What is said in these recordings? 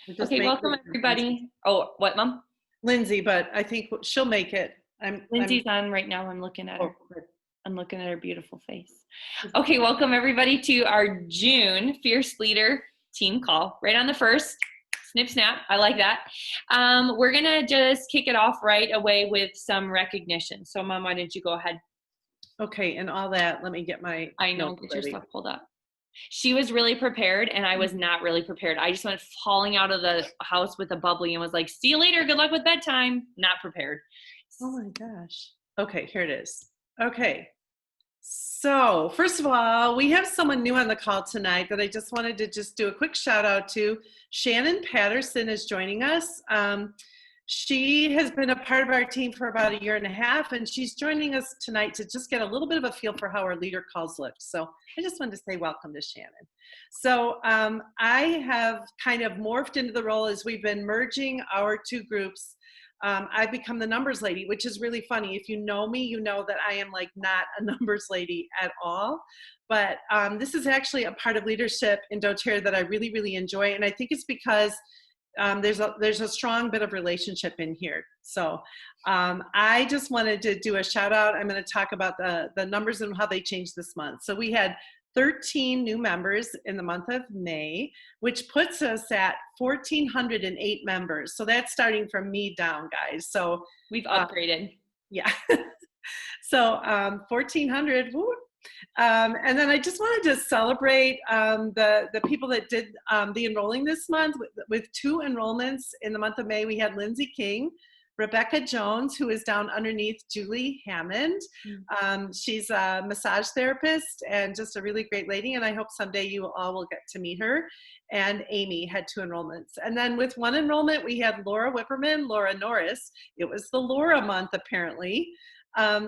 We just Okay, make welcome everybody. Oh, what, Mom? Lindsay, but I think she'll make it. Lindsay's on right now. I'm looking at her. Oh, good. I'm looking at her beautiful face. Okay, welcome everybody to our June Fierce Leader team call. Right on the first, snip snap. I like that. We're gonna just kick it off right away with some recognition. So, Mom, why don't you go ahead? Okay, and all that. Let me get my. I know. notes Get your ready. stuff pulled up. She was really prepared, and I was not really prepared. I just went falling out of the house with a bubbly and was like, "See you later. Good luck with bedtime." Not prepared. Oh my gosh. Okay, here it is. Okay. So, first of all, we have someone new on the call tonight that I just wanted to just do a quick shout out to. Shannon Patterson is joining us. She has been a part of our team for about 1.5 years, and she's joining us tonight to just get a little bit of a feel for how our leader calls look. So I just wanted to say welcome to Shannon. So I have kind of morphed into the role as we've been merging our two groups. I've become the numbers lady, which is really funny. If you know me, you know that I am like not a numbers lady at all. But this is actually a part of leadership in doTERRA that I really, really enjoy. And I think it's because there's a strong bit of relationship in here. So I just wanted to do a shout out. I'm going to talk about the numbers and how they changed this month. So we had 13 new members in the month of May, which puts us at 1,408 members. So that's starting from me down, guys. So we've upgraded. Yeah. So 1,400. Woo. And then I just wanted to celebrate the people that did the enrolling this month with 2 enrollments in the month of May. We had Lindsay King, Rebecca Jones, who is down underneath Julie Hammond. She's a massage therapist and just a really great lady, and I hope someday you all will get to meet her. And Amy had 2 enrollments. And then with 1 enrollment, we had Laura Whipperman, Laura Norris. It was the Laura month, apparently.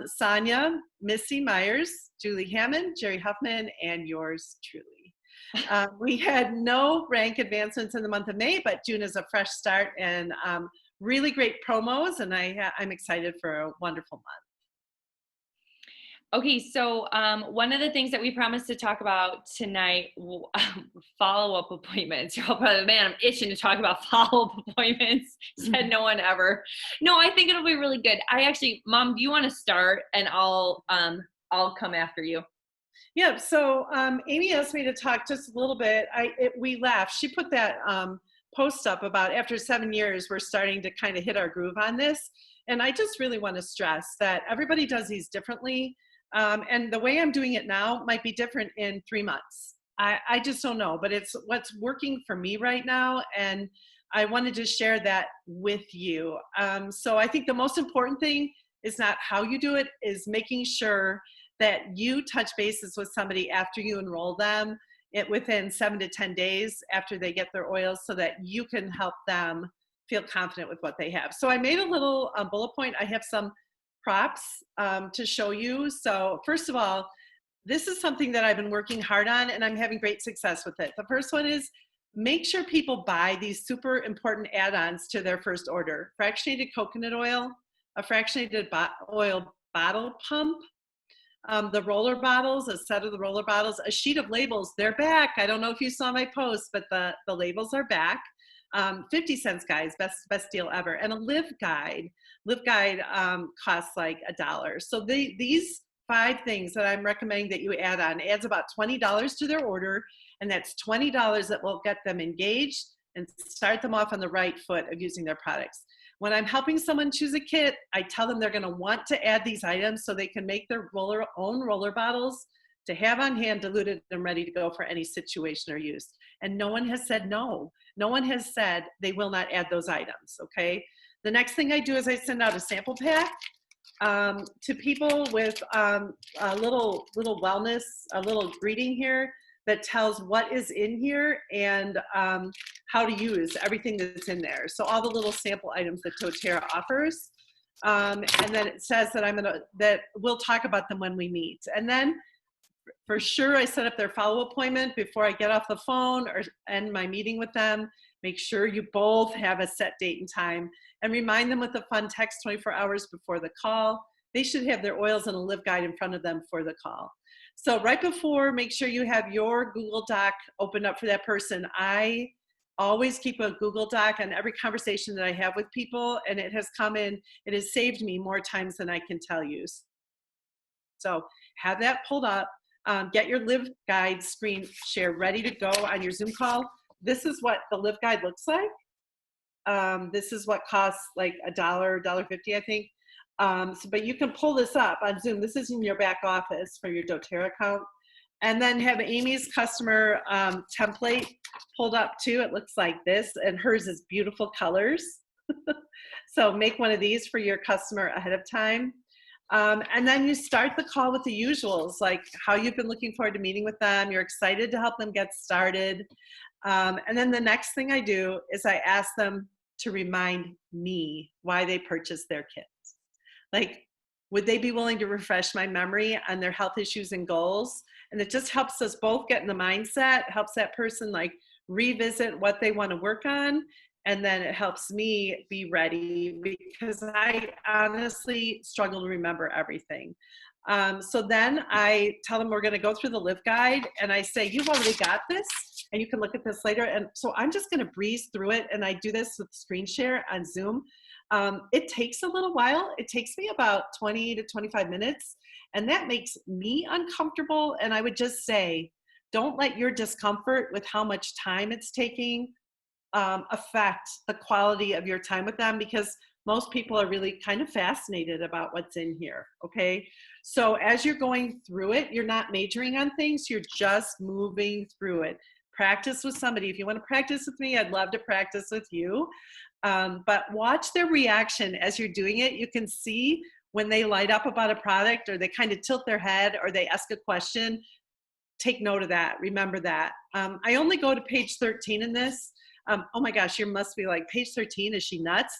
Sonia, Missy Myers, Julie Hammond, Jerry Huffman, and yours truly. We had no rank advancements in the month of May, but June is a fresh start and really great promos, and I'm excited for a wonderful month. Okay, so one of the things that we promised to talk about tonight, follow-up appointments. You're all probably, man, I'm itching to talk about follow-up appointments. Said no one ever. No, I think it'll be really good. Mom, do you want to start, and I'll come after you. Yeah, so Amy asked me to talk just a little bit. We laughed. She put that post up about after 7 years, we're starting to kind of hit our groove on this. And I just really want to stress that everybody does these differently. And the way I'm doing it now might be different in 3 months. I just don't know, but it's what's working for me right now. And I wanted to share that with you. So I think the most important thing is not how you do it, is making sure that you touch bases with somebody after you enroll them within 7 to 10 days after they get their oils, so that you can help them feel confident with what they have. So I made a little bullet point. I have some props to show you. So first of all, this is something that I've been working hard on, and I'm having great success with it. The first one is make sure people buy these super important add-ons to their first order. Fractionated coconut oil, a fractionated oil bottle pump, the roller bottles, a set of the roller bottles, a sheet of labels. They're back. I don't know if you saw my post, but the labels are back. 50 cents, guys, best deal ever. And a Live Guide. Live Guide costs like $1. So these 5 things that I'm recommending that you add on adds about $20 to their order, and that's $20 that will get them engaged and start them off on the right foot of using their products. When I'm helping someone choose a kit, I tell them they're going to want to add these items so they can make their own roller bottles to have on hand, diluted and ready to go for any situation or use. And no one has said no. No one has said they will not add those items, okay? The next thing I do is I send out a sample pack to people with a little wellness, a little greeting here that tells what is in here and how to use everything that's in there. So all the little sample items that doTERRA offers. And then it says that we'll talk about them when we meet. And then for sure, I set up their follow-up appointment before I get off the phone or end my meeting with them. Make sure you both have a set date and time, and remind them with a fun text 24 hours before the call. They should have their oils and a Live Guide in front of them for the call. So right before, make sure you have your Google Doc opened up for that person. I always keep a Google Doc on every conversation that I have with people, and it has saved me more times than I can tell you. So have that pulled up. Get your Live Guide screen share ready to go on your Zoom call. This is what the Live Guide looks like. This is what costs like $1.50, I think. But you can pull this up on Zoom. This is in your back office for your doTERRA account. And then have Amy's customer template pulled up too. It looks like this, and hers is beautiful colors. So make one of these for your customer ahead of time. And then you start the call with the usuals, like how you've been looking forward to meeting with them. You're excited to help them get started. And then the next thing I do is I ask them to remind me why they purchased their kits. Like, would they be willing to refresh my memory on their health issues and goals? And it just helps us both get in the mindset, helps that person like revisit what they want to work on. And then it helps me be ready because I honestly struggle to remember everything. So then I tell them we're going to go through the Live Guide, and I say, you've already got this and you can look at this later. And so I'm just going to breeze through it. And I do this with screen share on Zoom. It takes a little while. It takes me about 20 to 25 minutes, and that makes me uncomfortable. And I would just say, don't let your discomfort with how much time it's taking affect the quality of your time with them, because most people are really kind of fascinated about what's in here, okay? So as you're going through it, you're not majoring on things, you're just moving through it. Practice with somebody. If you want to practice with me, I'd love to practice with you. But watch their reaction as you're doing it. You can see when they light up about a product, or they kind of tilt their head, or they ask a question. Take note of that. Remember that. I only go to page 13 in this. Oh my gosh, you must be like, page 13, is she nuts?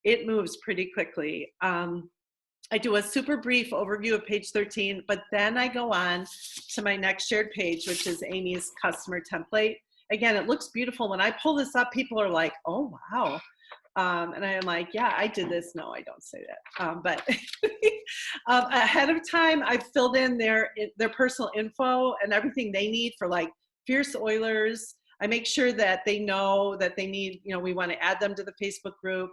It moves pretty quickly. I do a super brief overview of page 13, but then I go on to my next shared page, which is Amy's customer template. Again, it looks beautiful. When I pull this up, people are like, oh, wow. And I'm like, yeah, I did this. No, I don't say that. But ahead of time, I've filled in their personal info and everything they need for like Fierce Oilers. I make sure that they know that they need, we want to add them to the Facebook group.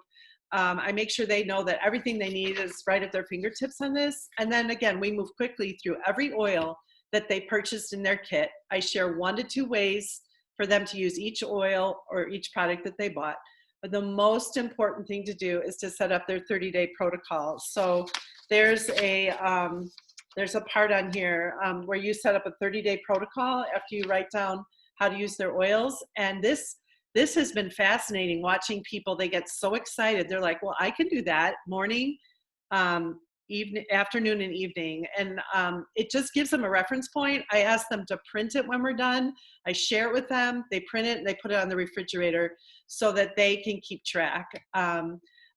I make sure they know that everything they need is right at their fingertips on this. And then again, we move quickly through every oil that they purchased in their kit. I share 1 to 2 ways for them to use each oil or each product that they bought. But the most important thing to do is to set up their 30-day protocol. So there's a part on here where you set up a 30-day protocol after you write down how to use their oils. And this has been fascinating, watching people. They get so excited. They're like, well, I can do that morning, evening, afternoon, and evening. And it just gives them a reference point. I ask them to print it when we're done. I share it with them. They print it and they put it on the refrigerator so that they can keep track.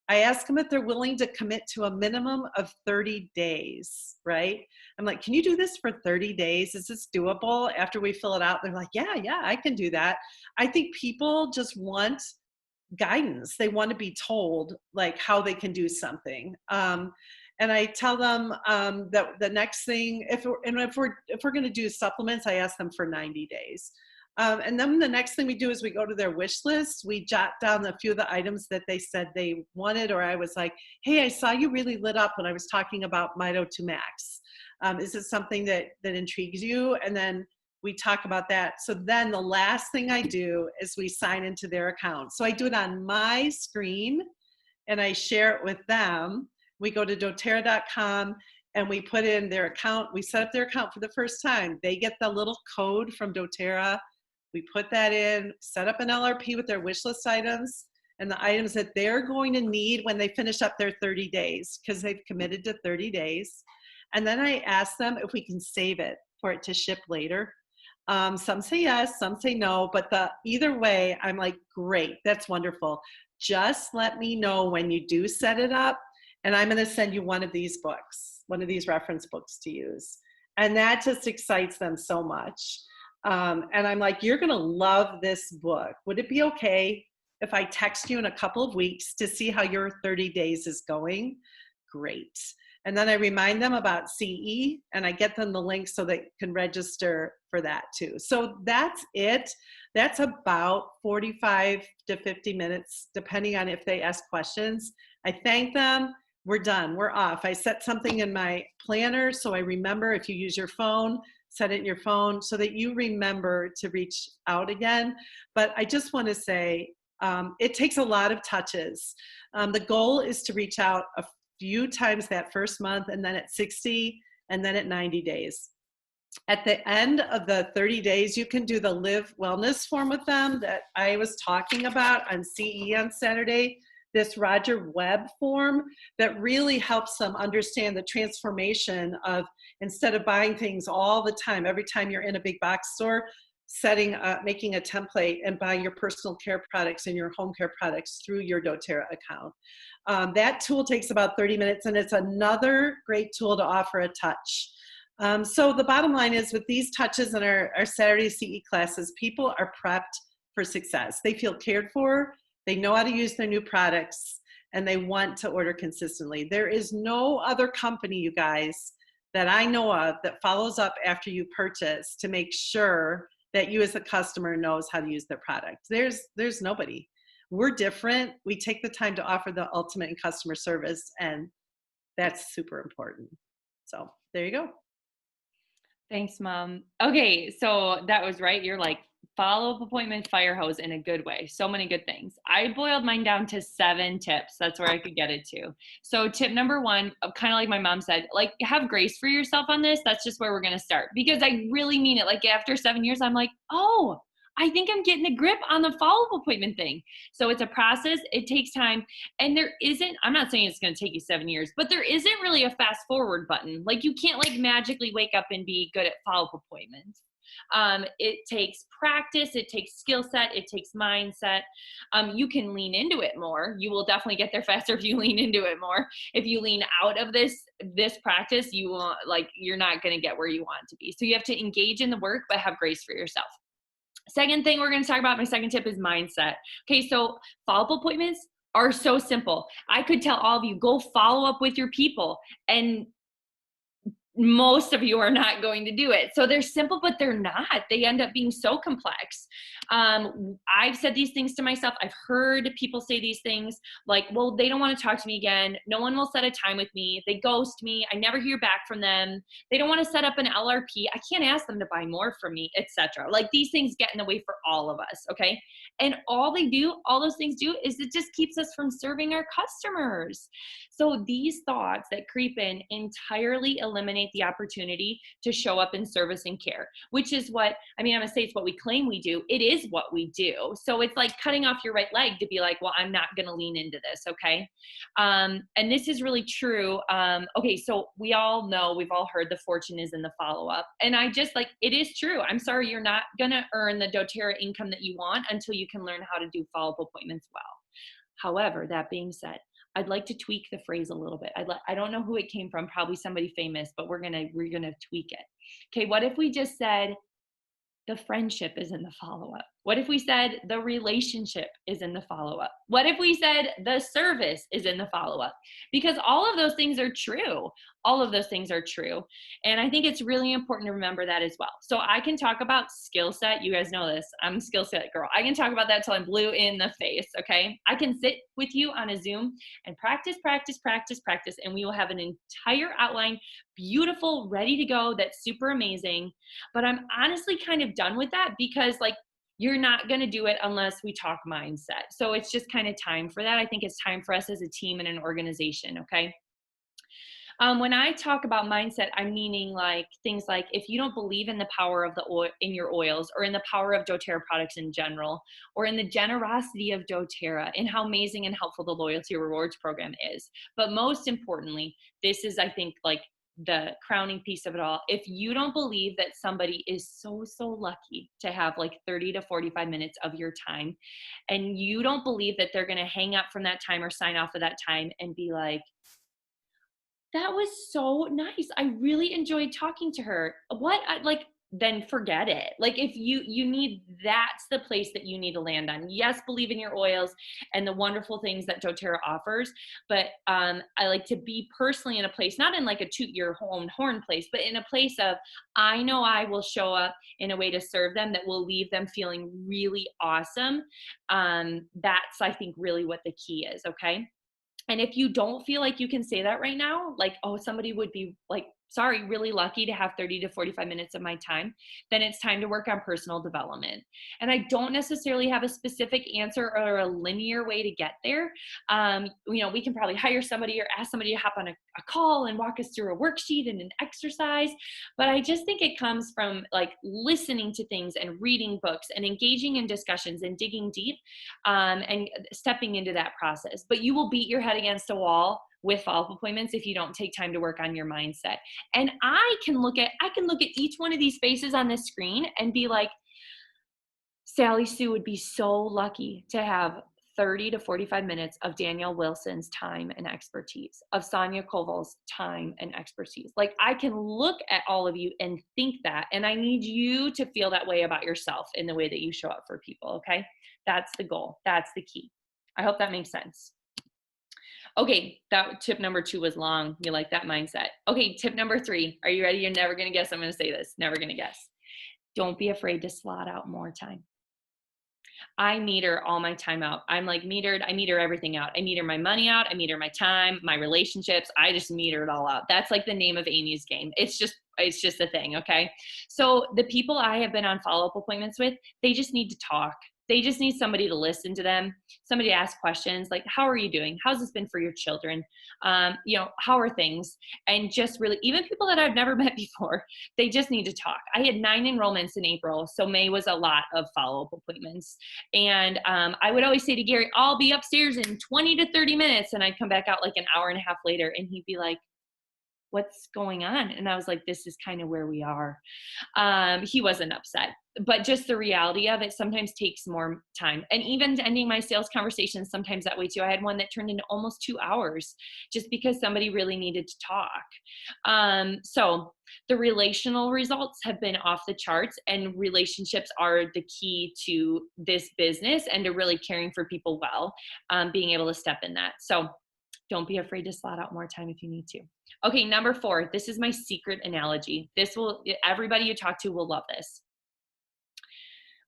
I ask them if they're willing to commit to a minimum of 30 days, right? I'm like, can you do this for 30 days? Is this doable? After we fill it out, they're like, yeah, I can do that. I think people just want guidance. They want to be told like how they can do something. And I tell them that the next thing, if we're going to do supplements, I ask them for 90 days. And then the next thing we do is we go to their wish list. We jot down a few of the items that they said they wanted, or I was like, hey, I saw you really lit up when I was talking about Mito 2 Max. Is it something that intrigues you? And then we talk about that. So then the last thing I do is we sign into their account. So I do it on my screen and I share it with them. We go to doTERRA.com and we put in their account. We set up their account for the first time. They get the little code from doTERRA. We put that in, set up an LRP with their wish list items and the items that they're going to need when they finish up their 30 days, because they've committed to 30 days. And then I ask them if we can save it for it to ship later. Some say yes, some say no, but either way, I'm like, great, that's wonderful. Just let me know when you do set it up, and I'm gonna send you one of these books, one of these reference books to use. And that just excites them so much. And I'm like, you're gonna love this book. Would it be okay if I text you in a couple of weeks to see how your 30 days is going? Great. And then I remind them about CE, and I get them the link so they can register for that too. So that's it. That's about 45 to 50 minutes, depending on if they ask questions. I thank them. We're done. We're off. I set something in my planner so I remember. If you use your phone, set it in your phone so that you remember to reach out again. But I just want to say it takes a lot of touches. The goal is to reach out a few times that first month, and then at 60, and then at 90 days. At the end of the 30 days, you can do the Live Wellness form with them that I was talking about on CE on Saturday, this Roger Webb form that really helps them understand the transformation of, instead of buying things all the time, every time you're in a big box store, making a template and buying your personal care products and your home care products through your doTERRA account. That tool takes about 30 minutes, and it's another great tool to offer a touch. So the bottom line is, with these touches in our Saturday CE classes, people are prepped for success. They feel cared for, they know how to use their new products, and they want to order consistently. There is no other company, you guys, that I know of that follows up after you purchase to make sure that you as a customer knows how to use their product. There's nobody. We're different. We take the time to offer the ultimate in customer service, and that's super important. So there you go. Thanks, Mom. Okay, so that was right. You're like follow-up appointment fire hose in a good way. So many good things. I boiled mine down to 7 tips. That's where I could get it to. So tip number 1, kind of like my mom said, like, have grace for yourself on this. That's just where we're going to start, because I really mean it. Like, after 7 years, I'm like, oh, I think I'm getting a grip on the follow-up appointment thing. So it's a process. It takes time. And there isn't, I'm not saying it's going to take you 7 years, but there isn't really a fast forward button. Like, you can't like magically wake up and be good at follow-up appointments. It takes practice, it takes skill set, it takes mindset. You can lean into it more. You will definitely get there faster if you lean into it more. If you lean out of this practice, you will, like, you're not going to get where you want to be. So you have to engage in the work, but have grace for yourself. Second thing we're going to talk about, my second tip, is mindset. Okay, so follow-up appointments are so simple. I could tell all of you, go follow up with your people, and most of you are not going to do it. So they're simple, but they're not. They end up being so complex. I've said these things to myself. I've heard people say these things like, well, they don't want to talk to me again. No one will set a time with me. They ghost me. I never hear back from them. They don't want to set up an LRP. I can't ask them to buy more from me, etc. Like, these things get in the way for all of us. Okay. And all those things do, is it just keeps us from serving our customers. So these thoughts that creep in entirely eliminate the opportunity to show up in service and care, which is what, I mean, I'm gonna say it's what we claim we do. It is what we do. So it's like cutting off your right leg to be like, well, I'm not gonna lean into this, okay? And this is really true. Okay, so we all know, we've all heard the fortune is in the follow-up. And I just, like, it is true. I'm sorry, you're not gonna earn the doTERRA income that you want until you can learn how to do follow-up appointments well. However, that being said, I'd like to tweak the phrase a little bit. I don't know who it came from, probably somebody famous, but we're gonna tweak it. Okay, what if we just said the friendship is in the follow-up? What if we said the relationship is in the follow-up? What if we said the service is in the follow-up? Because all of those things are true. All of those things are true. And I think it's really important to remember that as well. So I can talk about skill set. You guys know this. I'm a skill set girl. I can talk about that till I'm blue in the face, okay? I can sit with you on a Zoom and practice, and we will have an entire outline, beautiful, ready to go, that's super amazing. But I'm honestly kind of done with that, because, like, you're not going to do it unless we talk mindset. So it's just kind of time for that. I think it's time for us as a team and an organization, okay? When I talk about mindset, I'm meaning like things like, if you don't believe in the power of the oil in your oils, or in the power of doTERRA products in general, or in the generosity of doTERRA, and how amazing and helpful the loyalty rewards program is. But most importantly, this is, I think, like, the crowning piece of it all. If you don't believe that somebody is so lucky to have like 30 to 45 minutes of your time, and you don't believe that they're going to hang up from that time or sign off of that time and be like, that was so nice, I really enjoyed talking to her. What, like, then forget it. Like if you need, that's the place that you need to land on. Yes, believe in your oils and the wonderful things that doTERRA offers, but I like to be personally in a place, not in like a toot your own horn place, but in a place of, I know I will show up in a way to serve them that will leave them feeling really awesome. That's, I think, really what the key is. Okay. And if you don't feel like you can say that right now, like, oh, somebody would be like, sorry, really lucky to have 30 to 45 minutes of my time, then it's time to work on personal development. And I don't necessarily have a specific answer or a linear way to get there. We can probably hire somebody or ask somebody to hop on a call and walk us through a worksheet and an exercise. But I just think it comes from like listening to things and reading books and engaging in discussions and digging deep, and stepping into that process. But you will beat your head against a wall with follow-up appointments if you don't take time to work on your mindset. And I can look at each one of these faces on this screen and be like, Sally Sue would be so lucky to have 30 to 45 minutes of Danielle Wilson's time and expertise, of Sonia Koval's time and expertise. Like I can look at all of you and think that, and I need you to feel that way about yourself in the way that you show up for people, okay? That's the goal. That's the key. I hope that makes sense. Okay, that tip number 2 was long. You like that mindset. Okay, tip number 3. Are you ready? You're never going to guess I'm going to say this. Never going to guess. Don't be afraid to slot out more time. I meter all my time out. I'm like metered. I meter everything out. I meter my money out. I meter my time, my relationships. I just meter it all out. That's like the name of Amy's game. It's just a thing. Okay. So the people I have been on follow-up appointments with, they just need to talk. They just need somebody to listen to them, somebody to ask questions like, how are you doing? How's this been for your children? How are things? And just really, even people that I've never met before, they just need to talk. I had 9 enrollments in April, so May was a lot of follow-up appointments. And I would always say to Gary, I'll be upstairs in 20 to 30 minutes. And I'd come back out like an hour and a half later, and he'd be like, what's going on? And I was like, this is kind of where we are. He wasn't upset, but just the reality of it sometimes takes more time. And even ending my sales conversations sometimes that way too. I had one that turned into almost 2 hours just because somebody really needed to talk. So the relational results have been off the charts, and relationships are the key to this business and to really caring for people well, being able to step in that. So don't be afraid to slot out more time if you need to. Okay, number 4, this is my secret analogy. Everybody you talk to will love this.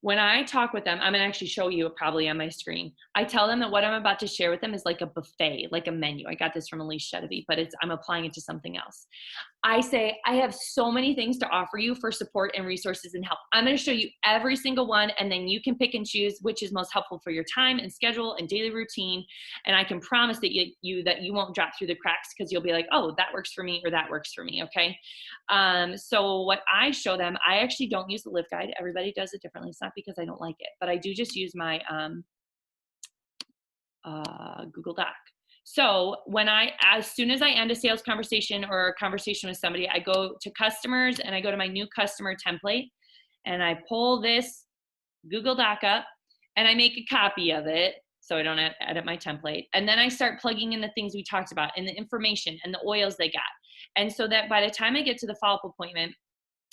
When I talk with them, I'm gonna actually show you probably on my screen. I tell them that what I'm about to share with them is like a buffet, like a menu. I got this from Elise Chedevy, but I'm applying it to something else. I say, I have so many things to offer you for support and resources and help. I'm gonna show you every single one, and then you can pick and choose which is most helpful for your time and schedule and daily routine. And I can promise that you won't drop through the cracks, because you'll be like, oh, that works for me, or that works for me, okay? So what I show them, I actually don't use the LiveGuide. Everybody does it differently. It's not because I don't like it, but I do just use my Google Doc. So as soon as I end a sales conversation or a conversation with somebody, I go to customers and I go to my new customer template, and I pull this Google Doc up and I make a copy of it so I don't edit my template. And then I start plugging in the things we talked about and the information and the oils they got. And so that by the time I get to the follow-up appointment,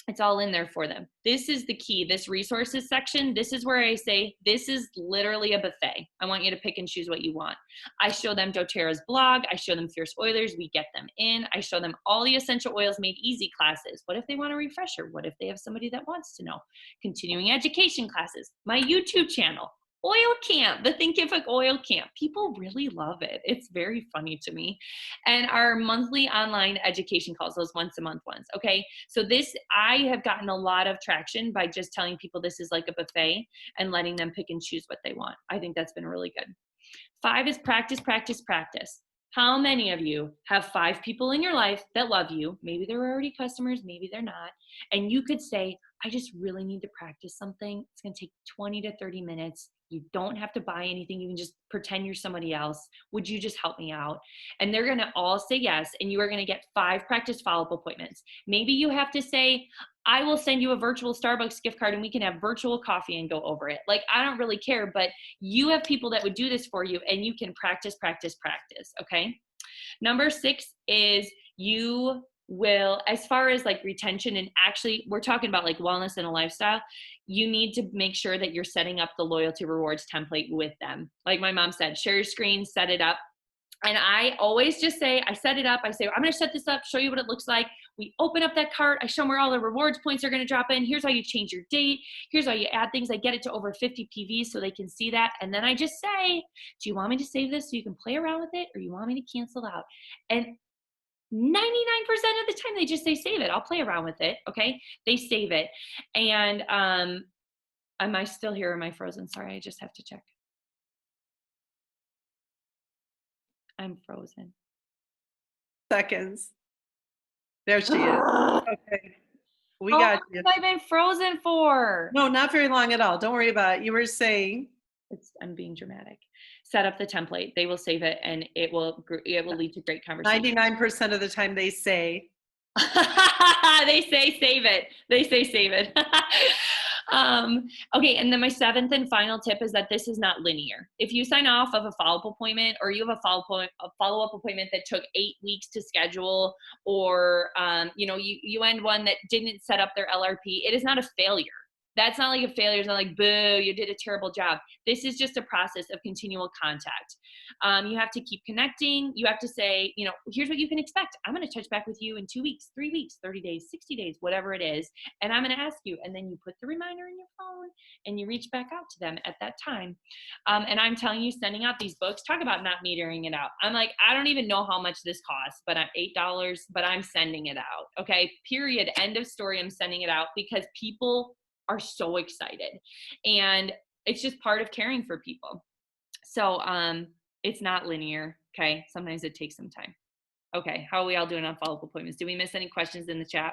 it's all in there for them. This is the key. This resources section, this is where I say, this is literally a buffet. I want you to pick and choose what you want. I show them doTERRA's blog. I show them Fierce Oilers. We get them in. I show them all the essential oils made easy classes. What if they want a refresher? What if they have somebody that wants to know? Continuing education classes, my YouTube channel, Oil Camp, the Thinkific Oil Camp. People really love it. It's very funny to me. And our monthly online education calls, those once a month ones. Okay. So I have gotten a lot of traction by just telling people this is like a buffet and letting them pick and choose what they want. I think that's been really good. 5 is practice, practice, practice. How many of you have 5 people in your life that love you? Maybe they're already customers, maybe they're not. And you could say, I just really need to practice something. It's going to take 20 to 30 minutes. You don't have to buy anything. You can just pretend you're somebody else. Would you just help me out? And they're going to all say yes. And you are going to get 5 practice follow-up appointments. Maybe you have to say, I will send you a virtual Starbucks gift card and we can have virtual coffee and go over it. Like, I don't really care, but you have people that would do this for you, and you can practice, practice, practice. Okay. Number 6 is you will, as far as like retention, and actually we're talking about like wellness and a lifestyle, you need to make sure that you're setting up the loyalty rewards template with them. Like my mom said, share your screen, set it up. And I always just say, I set it up. I say, I'm going to set this up, show you what it looks like. We open up that cart. I show them where all the rewards points are going to drop in. Here's how you change your date. Here's how you add things. I get it to over 50 PVs so they can see that. And then I just say, do you want me to save this so you can play around with it, or you want me to cancel out? And 99% of the time they just say, save it. I'll play around with it. Okay. They save it. And am I still here? Or am I frozen? Sorry, I just have to check. I'm frozen. Seconds. There she is. Okay. We got you. What have I been frozen for? No, not very long at all. Don't worry about it. You were saying. I'm being dramatic. Set up the template. They will save it, and it will lead to great conversation. 99% of the time they say. They say save it. They say save it. Okay, and then my 7th and final tip is that this is not linear. If you sign off of a follow-up appointment, or you have a follow-up appointment that took 8 weeks to schedule, or you end one that didn't set up their LRP, it is not a failure. That's not like a failure. It's not like, boo, you did a terrible job. This is just a process of continual contact. You have to keep connecting. You have to say, here's what you can expect. I'm going to touch back with you in 2 weeks, 3 weeks, 30 days, 60 days, whatever it is. And I'm going to ask you. And then you put the reminder in your phone and you reach back out to them at that time. And I'm telling you, sending out these books, talk about not metering it out. I'm like, I don't even know how much this costs, but I'm $8, but I'm sending it out. Okay. Period. End of story. I'm sending it out because people are so excited, and it's just part of caring for people. So it's not linear. Okay. Sometimes it takes some time. Okay. How are we all doing on follow-up appointments? Did we miss any questions in the chat?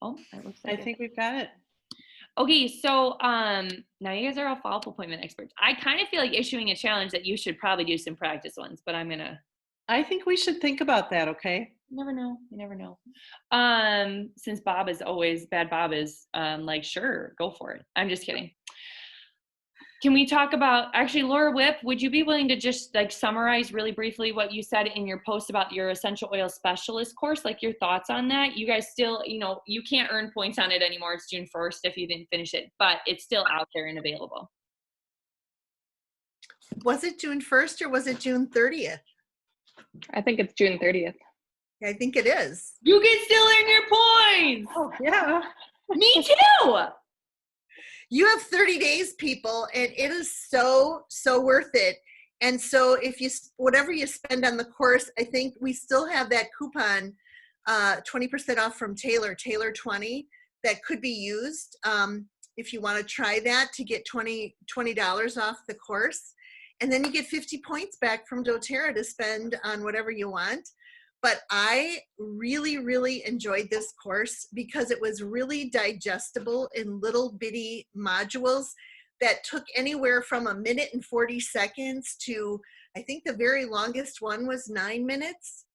Oh, that looks like I think we've got it. Okay. So now you guys are all follow-up appointment experts. I kind of feel like issuing a challenge that you should probably do some practice ones, but I think we should think about that. Okay. You never know. Since Bad Bob is like, sure, go for it. I'm just kidding. Can we talk about, actually, Laura Whip, would you be willing to just like summarize really briefly what you said in your post about your essential oil specialist course, like your thoughts on that? You guys still, you can't earn points on it anymore. It's June 1st if you didn't finish it, but it's still out there and available. Was it June 1st or was it June 30th? I think it's June 30th. I think it is. You can still earn your points. Oh, yeah. Me too. You have 30 days, people, and it is so worth it. And so if whatever you spend on the course, I think we still have that coupon, 20% off from Taylor 20, that could be used if you want to try that to get $20 off the course. And then you get 50 points back from doTERRA to spend on whatever you want. But I really, really enjoyed this course because it was really digestible in little bitty modules that took anywhere from 1 minute and 40 seconds to, I think the very longest one was 9 minutes.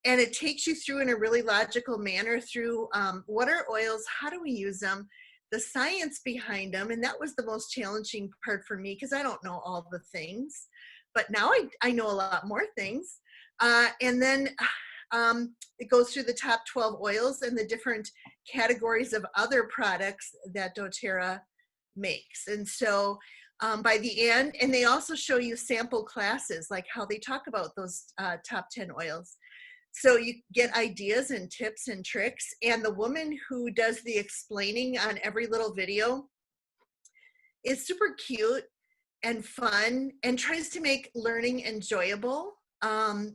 And it takes you through in a really logical manner through what are oils, how do we use them, the science behind them. And that was the most challenging part for me because I don't know all the things. But now I know a lot more things. And then it goes through the top 12 oils and the different categories of other products that doTERRA makes. And so by the end, and they also show you sample classes, like how they talk about those top 10 oils. So you get ideas and tips and tricks. And the woman who does the explaining on every little video is super cute and fun and tries to make learning enjoyable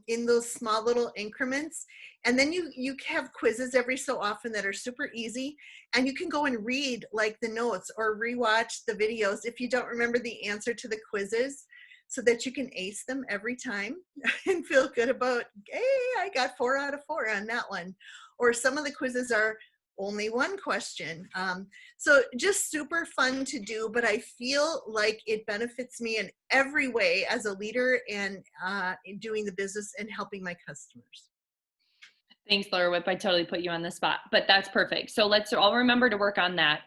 in those small little increments. And then you have quizzes every so often that are super easy, and you can go and read like the notes or rewatch the videos if you don't remember the answer to the quizzes, so that you can ace them every time and feel good about, hey, I got 4 out of 4 on that one. Or some of the quizzes are only one question. So just super fun to do, but I feel like it benefits me in every way as a leader and in doing the business and helping my customers. Thanks, Laura Whip. I totally put you on the spot, but that's perfect. So let's all remember to work on that.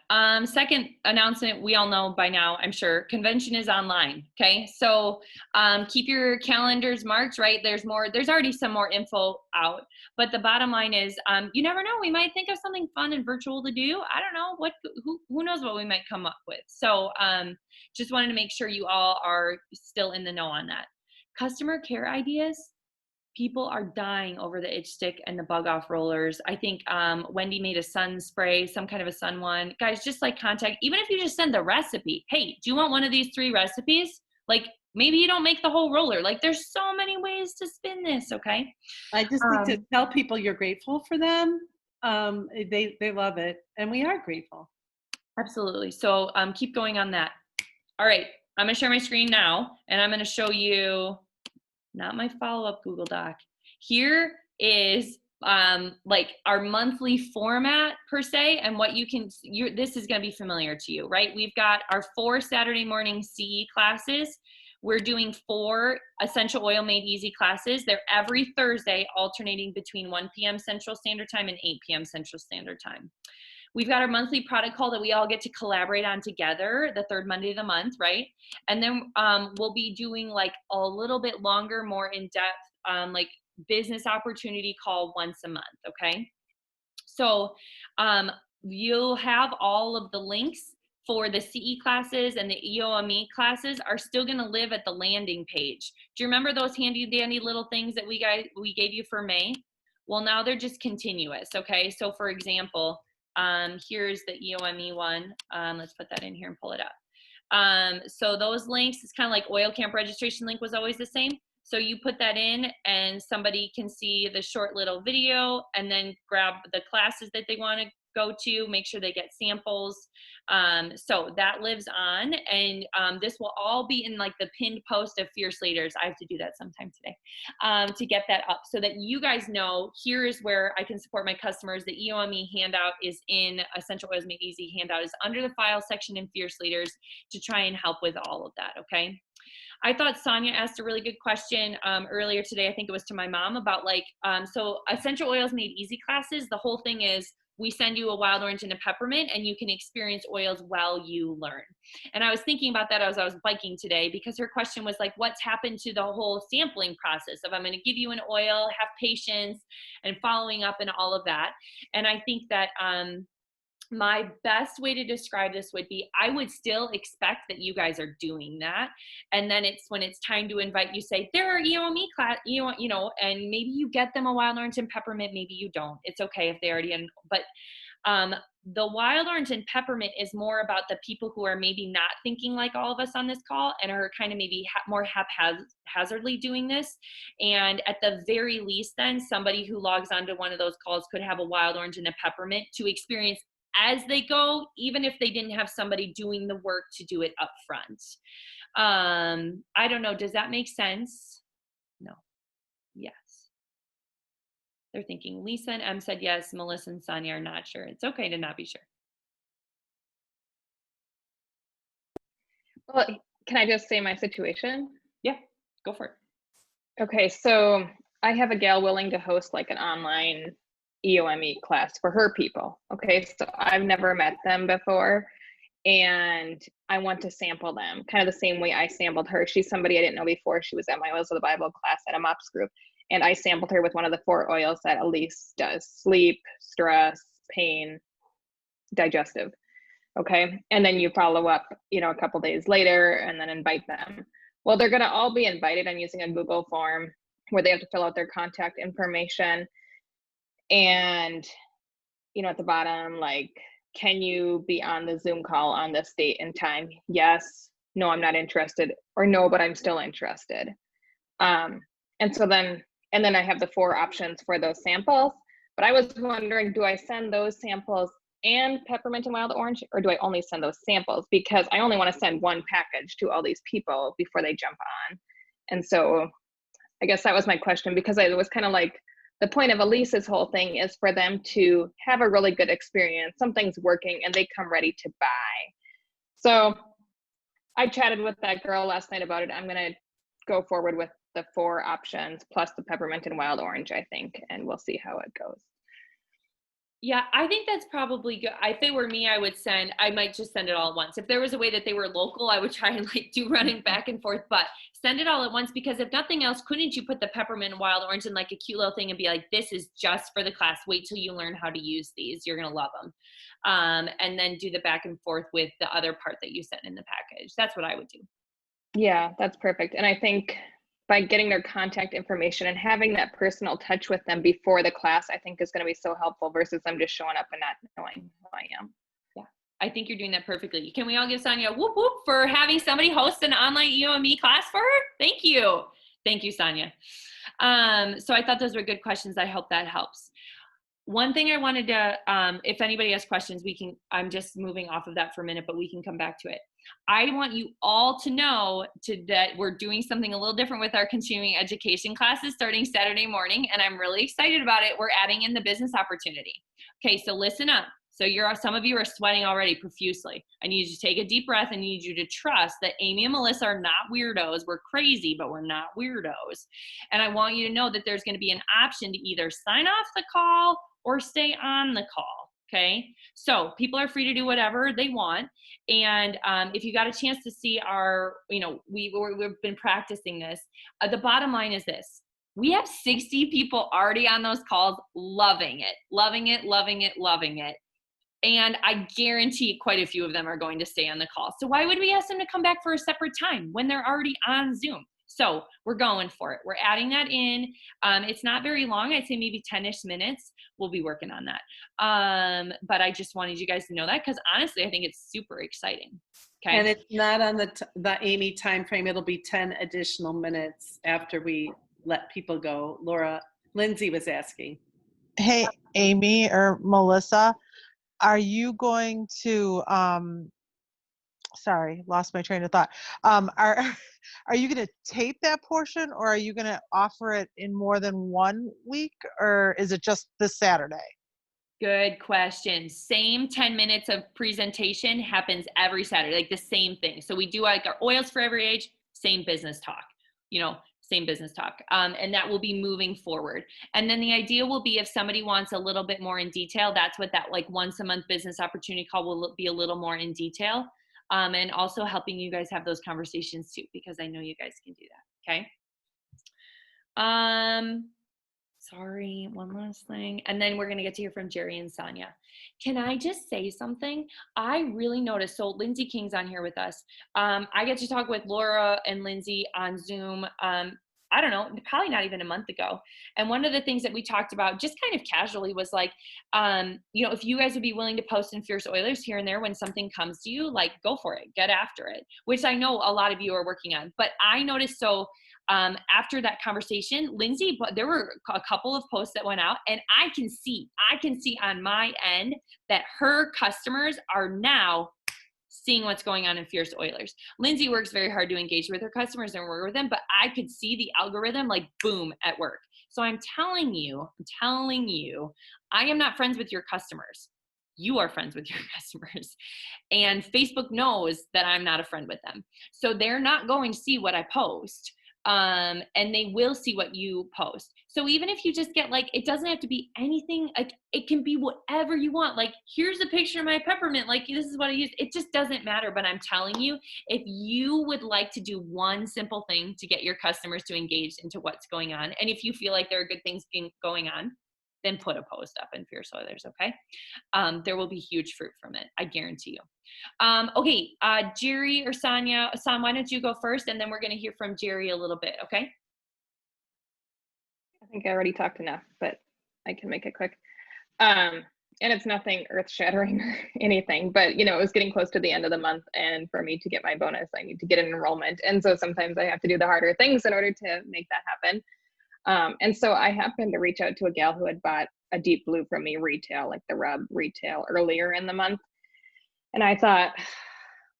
Second announcement, we all know by now, I'm sure, convention is online. Okay, so keep your calendars marked. Right, there's already some more info out, but the bottom line is, you never know. We might think of something fun and virtual to do. I don't know who knows what we might come up with. So just wanted to make sure you all are still in the know on that. Customer care ideas. People are dying over the itch stick and the bug off rollers. I think Wendy made a sun spray, some kind of a sun one. Guys, just like contact, even if you just send the recipe. Hey, do you want one of these 3 recipes? Like maybe you don't make the whole roller. Like there's so many ways to spin this, okay? I just need to tell people you're grateful for them. They love it, and we are grateful. Absolutely. So keep going on that. All right, I'm gonna share my screen now, and I'm gonna show you, not my follow-up Google Doc. Here is like our monthly format per se, and what you can, this is gonna be familiar to you, right? We've got our 4 Saturday morning CE classes. We're doing 4 Essential Oil Made Easy classes. They're every Thursday, alternating between 1 p.m. Central Standard Time and 8 p.m. Central Standard Time. We've got our monthly product call that we all get to collaborate on together, the 3rd Monday of the month, right? And then we'll be doing like a little bit longer, more in-depth, like business opportunity call once a month, okay? So you'll have all of the links for the CE classes, and the EOME classes are still gonna live at the landing page. Do you remember those handy dandy little things that we gave you for May? Well, now they're just continuous, okay? So for example, here's the EOME one. Let's put that in here and pull it up. So those links, it's kind of like oil camp registration link was always the same. So you put that in and somebody can see the short little video and then grab the classes that they want to go to, make sure they get samples. So that lives on, and this will all be in like the pinned post of Fierce Leaders. I have to do that sometime today to get that up so that you guys know here is where I can support my customers. The EOME handout is in Essential Oils Made Easy handout is under the file section in Fierce Leaders to try and help with all of that, okay? I thought Sonia asked a really good question earlier today. I think it was to my mom about like, so Essential Oils Made Easy classes, the whole thing is we send you a wild orange and a peppermint and you can experience oils while you learn. And I was thinking about that as I was biking today, because her question was like, what's happened to the whole sampling process of I'm going to give you an oil, have patience, and following up and all of that. And I think that my best way to describe this would be, I would still expect that you guys are doing that. And then it's when it's time to invite, you say, there are EOME class, you know, and maybe you get them a wild orange and peppermint, maybe you don't. It's okay if they already, but the wild orange and peppermint is more about the people who are maybe not thinking like all of us on this call and are kind of maybe more haphazardly doing this. And at the very least, then somebody who logs onto one of those calls could have a wild orange and a peppermint to experience as they go, even if they didn't have somebody doing the work to do it up front. I don't know, does that make sense? No. Yes. They're thinking Lisa and Em said yes, Melissa and Sonia are not sure. It's okay to not be sure. Well, can I just say my situation? Yeah, go for it. Okay, so I have a gal willing to host like an online EOME class for her people. Okay, so I've never met them before and I want to sample them kind of the same way I sampled her. She's somebody I didn't know before. She was at my Oils of the Bible class at a MOPS group, and I sampled her with one of the 4 oils that Elise does: sleep, stress, pain, digestive. Okay, and then you follow up, you know, a couple days later and then invite them. Well, they're going to all be invited. I'm using a Google form where they have to fill out their contact information. And, you know, at the bottom, like, can you be on the Zoom call on this date and time? Yes, no, I'm not interested, or no, but I'm still interested. And so then, and then I have the 4 options for those samples. But I was wondering, do I send those samples and peppermint and wild orange, or do I only send those samples? Because I only want to send one package to all these people before they jump on. And so I guess that was my question, because it was kind of like, the point of Elise's whole thing is for them to have a really good experience, something's working, and they come ready to buy. So I chatted with that girl last night about it. I'm going to go forward with the 4 options plus the peppermint and wild orange, I think, and we'll see how it goes. Yeah, I think that's probably good. If they were me, I might just send it all at once. If there was a way that they were local, I would try and like do running back and forth, but send it all at once, because if nothing else, couldn't you put the peppermint and wild orange in like a cute little thing and be like, this is just for the class. Wait till you learn how to use these. You're going to love them. And then do the back and forth with the other part that you sent in the package. That's what I would do. Yeah, that's perfect. And I think by getting their contact information and having that personal touch with them before the class, I think is going to be so helpful versus them just showing up and not knowing who I am. Yeah, I think you're doing that perfectly. Can we all give Sonia a whoop whoop for having somebody host an online UME class for her? Thank you. Thank you, Sonia. So I thought those were good questions. I hope that helps. One thing I wanted to, if anybody has questions, I'm just moving off of that for a minute, but we can come back to it. I want you all to know that we're doing something a little different with our continuing education classes starting Saturday morning, and I'm really excited about it. We're adding in the business opportunity. Okay, so listen up. So some of you are sweating already profusely. I need you to take a deep breath and need you to trust that Amy and Melissa are not weirdos. We're crazy, but we're not weirdos. And I want you to know that there's going to be an option to either sign off the call or stay on the call. Okay, so people are free to do whatever they want. And if you got a chance to see we've been practicing this. The bottom line is this. We have 60 people already on those calls, loving it, loving it, loving it, loving it. And I guarantee quite a few of them are going to stay on the call. So why would we ask them to come back for a separate time when they're already on Zoom? So we're going for it. We're adding that in. It's not very long. I'd say maybe 10-ish minutes. We'll be working on that. But I just wanted you guys to know that, because honestly, I think it's super exciting. Okay. And it's not on the Amy time frame. It'll be 10 additional minutes after we let people go. Lindsay was asking. Hey, Amy or Melissa, are you going to, sorry, lost my train of thought. Are you going to tape that portion, or are you going to offer it in more than one week, or is it just this Saturday? Good question. Same 10 minutes of presentation happens every Saturday, like the same thing. So we do like our oils for every age, same business talk, same business talk. And that will be moving forward. And then the idea will be if somebody wants a little bit more in detail, that's what that like once a month business opportunity call will be, a little more in detail. And also helping you guys have those conversations too, because I know you guys can do that. Okay. Sorry, one last thing. And then we're going to get to hear from Jerry and Sonia. Can I just say something? I really noticed, so Lindsay King's on here with us. I get to talk with Laura and Lindsay on Zoom. I don't know, probably not even a month ago. And one of the things that we talked about just kind of casually was like, if you guys would be willing to post in Fierce Oilers here and there when something comes to you, like go for it, get after it, which I know a lot of you are working on. But I noticed, after that conversation, Lindsay, there were a couple of posts that went out, and I can see on my end that her customers are now seeing what's going on in Fierce Oilers. Lindsay works very hard to engage with her customers and work with them, but I could see the algorithm like boom at work. So I'm telling you, I am not friends with your customers. You are friends with your customers. And Facebook knows that I'm not a friend with them. So they're not going to see what I post. And they will see what you post. So even if you just get like, it doesn't have to be anything, like it can be whatever you want. Like, here's a picture of my peppermint. Like, this is what I use. It just doesn't matter. But I'm telling you, if you would like to do one simple thing to get your customers to engage into what's going on, and if you feel like there are good things going on, then put a post up in Fierce Oilers, okay? There will be huge fruit from it, I guarantee you. Okay, Jerry or Sonia, why don't you go first, and then we're gonna hear from Jerry a little bit, okay? I think I already talked enough, but I can make it quick. And it's nothing earth-shattering or anything, but it was getting close to the end of the month, and for me to get my bonus, I need to get an enrollment. And so sometimes I have to do the harder things in order to make that happen. And so I happened to reach out to a gal who had bought a Deep Blue from me retail, like the rub retail, earlier in the month. And I thought,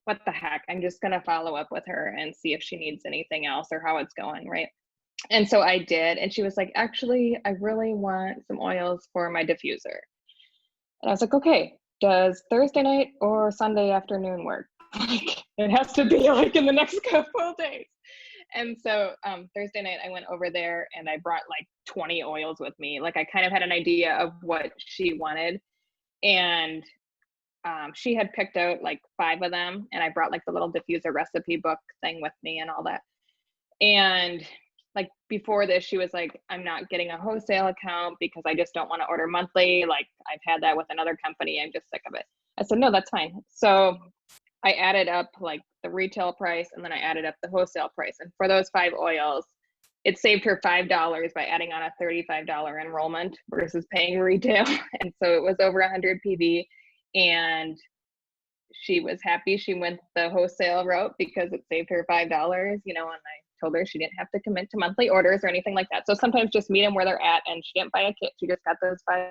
what the heck? I'm just going to follow up with her and see if she needs anything else or how it's going, right? And so I did. And she was like, actually, I really want some oils for my diffuser. And I was like, okay, does Thursday night or Sunday afternoon work? Like, it has to be like in the next couple of days. And so Thursday night I went over there and I brought like 20 oils with me. Like I kind of had an idea of what she wanted. And she had picked out like 5 of them, and I brought like the little diffuser recipe book thing with me and all that. And like before this, she was like, I'm not getting a wholesale account because I just don't want to order monthly. Like I've had that with another company. I'm just sick of it. I said, no, that's fine. So I added up like the retail price, and then I added up the wholesale price. And for those 5 oils, it saved her $5 by adding on a $35 enrollment versus paying retail. And so it was over 100 PV, and she was happy she went the wholesale route because it saved her $5, you know, and I told her she didn't have to commit to monthly orders or anything like that. So sometimes just meet them where they're at, and she didn't buy a kit. She just got those 5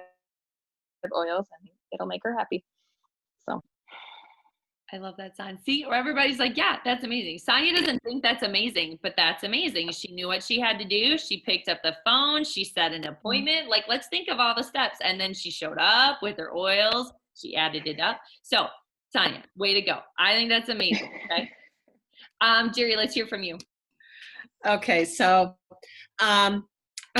oils, and it'll make her happy. So I love that, Sonia. See, or everybody's like, yeah, that's amazing. Sonia doesn't think that's amazing, but that's amazing. She knew what she had to do. She picked up the phone. She set an appointment. Like, let's think of all the steps. And then she showed up with her oils. She added it up. So, Sonia, way to go. I think that's amazing. Okay. Jerry, let's hear from you. Okay, so I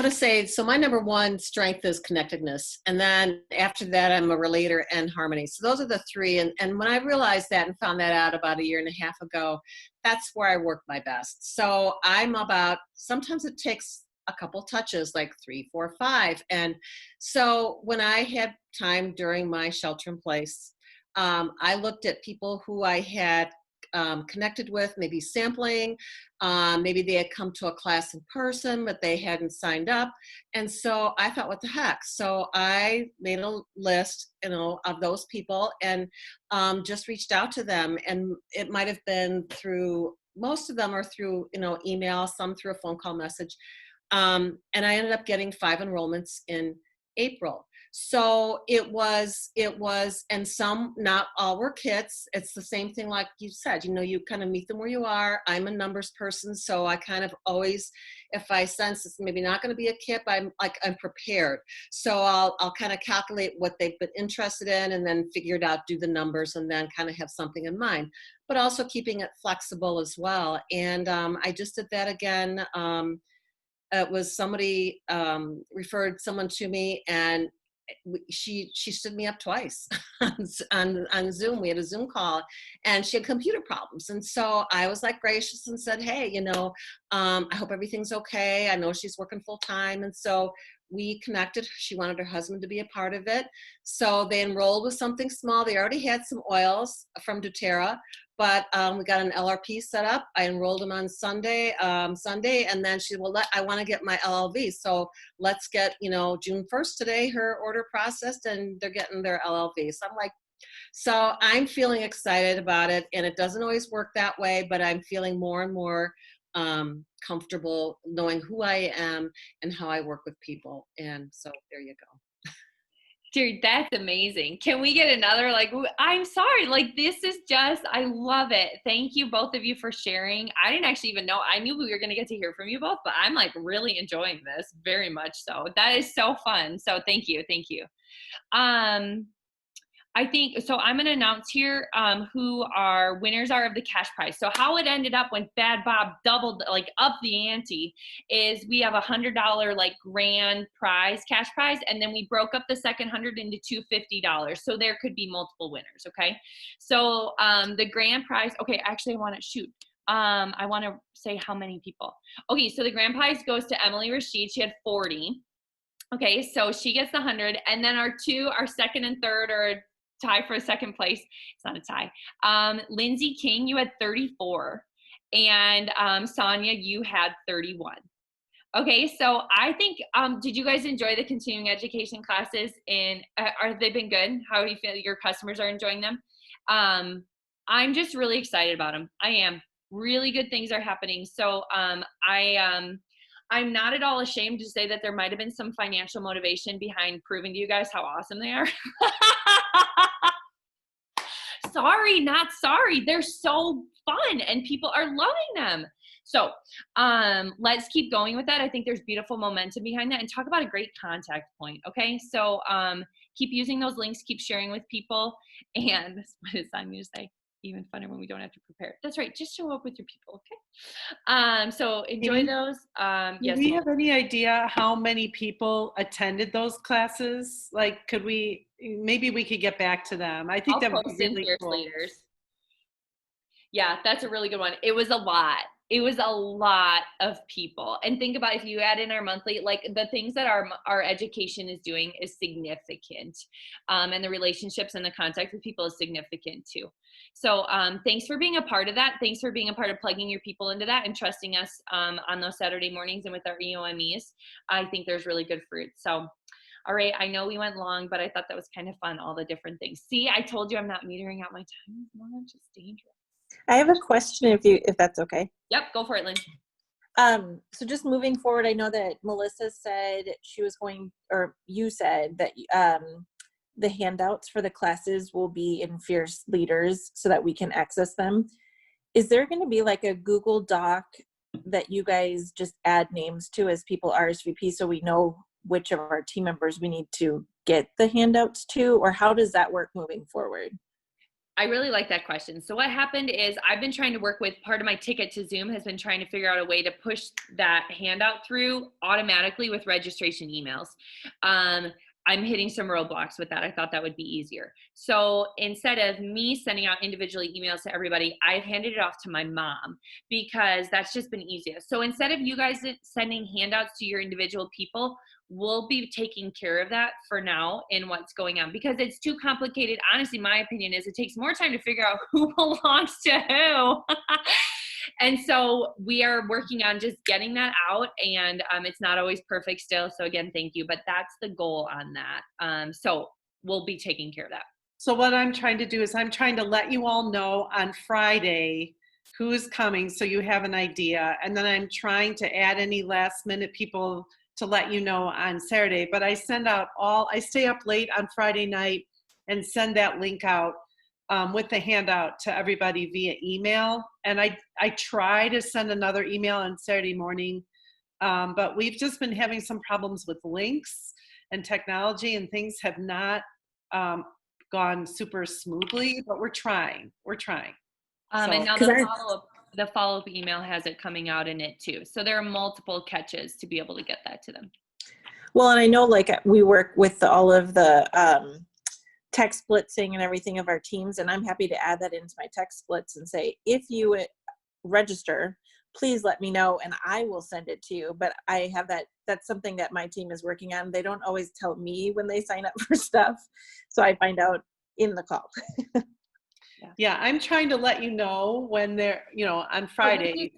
gotta say, so my number one strength is connectedness. And then after that, I'm a relator and harmony. So those are the 3. And when I realized that and found that out about 1.5 years ago, that's where I work my best. So I'm about, sometimes it takes a couple touches, like 3, 4, 5. And so when I had time during my shelter in place, I looked at people who I had connected with, maybe sampling, maybe they had come to a class in person, but they hadn't signed up. And so I thought, what the heck? So I made a list, you know, of those people and just reached out to them. And it might've been through, most of them are through, you know, email, some through a phone call message. And I ended up getting 5 enrollments in April. So it was, and some, not all were kits. It's the same thing like you said, you know, you kind of meet them where you are. I'm a numbers person, so I kind of always, if I sense it's maybe not going to be a kit, I'm prepared. So I'll kind of calculate what they've been interested in and then figure it out, do the numbers, and then kind of have something in mind, but also keeping it flexible as well. And I just did that again. It was somebody referred someone to me, and she stood me up twice on Zoom. We had a Zoom call, and she had computer problems. And so I was like gracious and said, hey, you know, I hope everything's okay. I know she's working full time. And so we connected. She wanted her husband to be a part of it. So they enrolled with something small. They already had some oils from doTERRA, but we got an LRP set up. I enrolled them on Sunday, and then she, well, I want to get my LLV. So let's get, you know, June 1st today, her order processed, and they're getting their LLV. So I'm like, so I'm feeling excited about it, and it doesn't always work that way, but I'm feeling more and more comfortable knowing who I am and how I work with people. And so there you go. Dude, that's amazing. Can we get another, like, I'm sorry, like, this is just, I love it. Thank you, both of you, for sharing. I didn't actually even know, I knew we were going to get to hear from you both, but I'm like really enjoying this very much. So that is so fun. So thank you. Thank you. I think, so I'm going to announce here who our winners are of the cash prize. So how it ended up when Bad Bob doubled, like up the ante, is we have $100 like grand prize, cash prize, and then we broke up the second 100 into two $50. So there could be multiple winners, okay? So the grand prize, okay, actually I want to shoot. I want to say how many people. Okay, so the grand prize goes to Emily Rashid. She had 40. Okay, so she gets the 100, and then our second and third are tie for a second place. It's not a tie. Lindsay King, you had 34, and Sonia, you had 31. Okay, so I think, did you guys enjoy the continuing education classes? And are they been good? How do you feel your customers are enjoying them? I'm just really excited about them. I am. Really good things are happening. So I'm not at all ashamed to say that there might have been some financial motivation behind proving to you guys how awesome they are. Sorry, not sorry. They're so fun and people are loving them. So let's keep going with that. I think there's beautiful momentum behind that, and talk about a great contact point. Okay, so keep using those links, keep sharing with people. And what is Sonia going to say? even funner when we don't have to prepare. That's right. Just show up with your people. Okay. So enjoy Amy, those. Do Yes. we have any idea how many people attended those classes? Like, maybe we could get back to them. I think I'll that would post be in really Fierce cool. Leaders. Yeah, that's a really good one. It was a lot. It was a lot of people. And think about if you add in our monthly, like the things that our education is doing is significant. And the relationships and the contact with people is significant too. So thanks for being a part of that. Thanks for being a part of plugging your people into that and trusting us on those Saturday mornings and with our EOMEs. I think there's really good fruit. So, all right, I know we went long, but I thought that was kind of fun, all the different things. See, I told you I'm not metering out my time as much. It's dangerous. I have a question if that's okay. Yep, go for it, Lynn. So just moving forward, I know that Melissa said she was going, or you said that the handouts for the classes will be in Fierce Leaders so that we can access them. Is there going to be like a Google Doc that you guys just add names to as people RSVP so we know which of our team members we need to get the handouts to, or how does that work moving forward? I really like that question. So what happened is I've been trying to work with part of my ticket to Zoom has been trying to figure out a way to push that handout through automatically with registration emails. I'm hitting some roadblocks with that. I thought that would be easier. So instead of me sending out individually emails to everybody, I've handed it off to my mom because that's just been easiest. So instead of you guys sending handouts to your individual people, we'll be taking care of that for now in what's going on because it's too complicated. Honestly, my opinion is it takes more time to figure out who belongs to who. And so we are working on just getting that out, and it's not always perfect still. So again, thank you, but that's the goal on that. So we'll be taking care of that. So what I'm trying to do is I'm trying to let you all know on Friday who's coming so you have an idea. And then I'm trying to add any last minute people to let you know on Saturday. But I stay up late on Friday night and send that link out with the handout to everybody via email. And I try to send another email on Saturday morning, but we've just been having some problems with links and technology, and things have not gone super smoothly, but we're trying. And now the follow-up email has it coming out in it too. So there are multiple catches to be able to get that to them. Well, and I know like we work with all of the tech splitzing and everything of our teams, and I'm happy to add that into my tech splits and say, if you register, please let me know and I will send it to you. But I have that's something that my team is working on. They don't always tell me when they sign up for stuff, so I find out in the call. Yeah, I'm trying to let you know when they're, on Friday.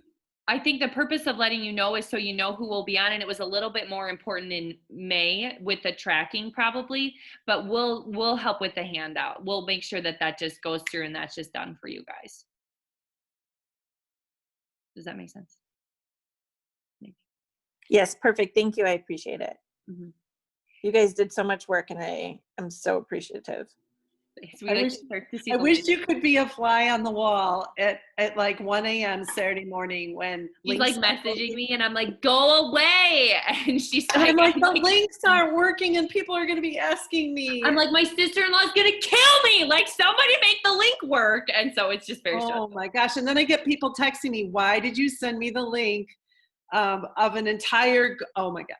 I think the purpose of letting you know is so you know who will be on, and it was a little bit more important in May with the tracking probably, but we'll help with the handout. We'll make sure that just goes through and that's just done for you guys. Does that make sense? Maybe. Yes, perfect. Thank you. I appreciate it. Mm-hmm. You guys did so much work and I am so appreciative. So I wish you could be a fly on the wall at like 1 a.m. Saturday morning when she's like messaging me and I'm like, go away. And she's like, I'm like, the links aren't working and people are going to be asking me. I'm like, my sister-in-law is going to kill me. Like, somebody make the link work. And so it's just very stressful. Oh my gosh. And then I get people texting me, why did you send me the link of an entire, oh my gosh.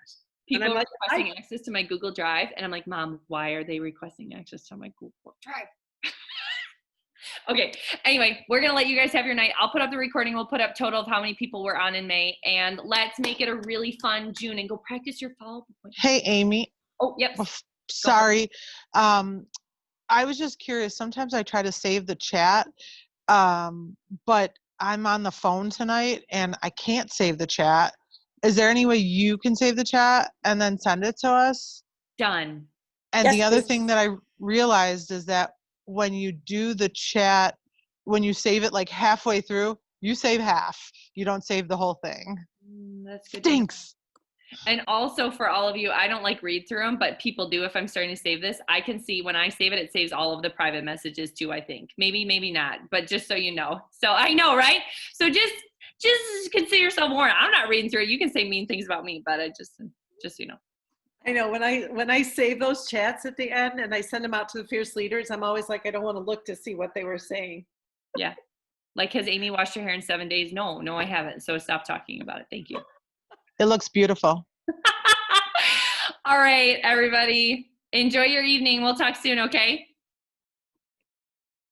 People are requesting access to my Google Drive. And I'm like, Mom, why are they requesting access to my Google Drive? Okay. Anyway, we're going to let you guys have your night. I'll put up the recording. We'll put up total of how many people were on in May. And let's make it a really fun June and go practice your follow-up appointment. Hey, Amy. Oh, yep. Sorry. I was just curious. Sometimes I try to save the chat, but I'm on the phone tonight and I can't save the chat. Is there any way you can save the chat and then send it to us? Done. And Yes, the other please. thing that I realized is that when you do the chat, when you save it like halfway through, you save half. You don't save the whole thing. That's good. Stinks. And also for all of you, I don't like read through them, but people do. If I'm starting to save this, I can see when I save it, it saves all of the private messages too, I think. Maybe not, but just so you know. So I know, right? So just consider yourself warned. I'm not reading through it. You can say mean things about me, but I just so you know. I know when I save those chats at the end and I send them out to the Fierce Leaders, I'm always like, I don't want to look to see what they were saying. Yeah. Like, has Amy washed her hair in 7 days? No, I haven't. So stop talking about it. Thank you. It looks beautiful. All right, everybody. Enjoy your evening. We'll talk soon, okay?